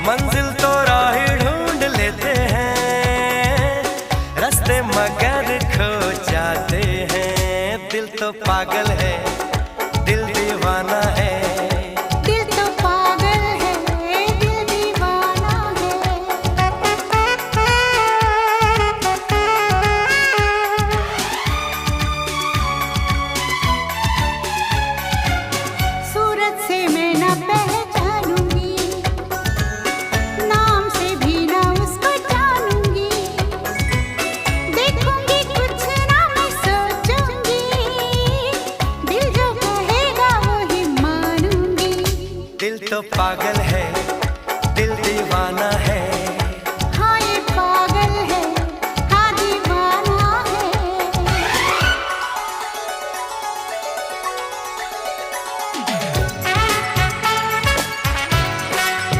मंजिल तो राह ढूंढ लेते हैं, रास्ते मगर खो जाते हैं। दिल तो पागल है, दिल दीवाना है। दिल तो पागल है, दिल दीवाना है। सूरत से मैं न पहचानूंगी, नाम से भी न उसको जानूंगी। देखूंगी कुछ ना मैं सोचूंगी, दिल जो कहेगा वही मानूंगी। दिल तो पागल है, दिल दीवाना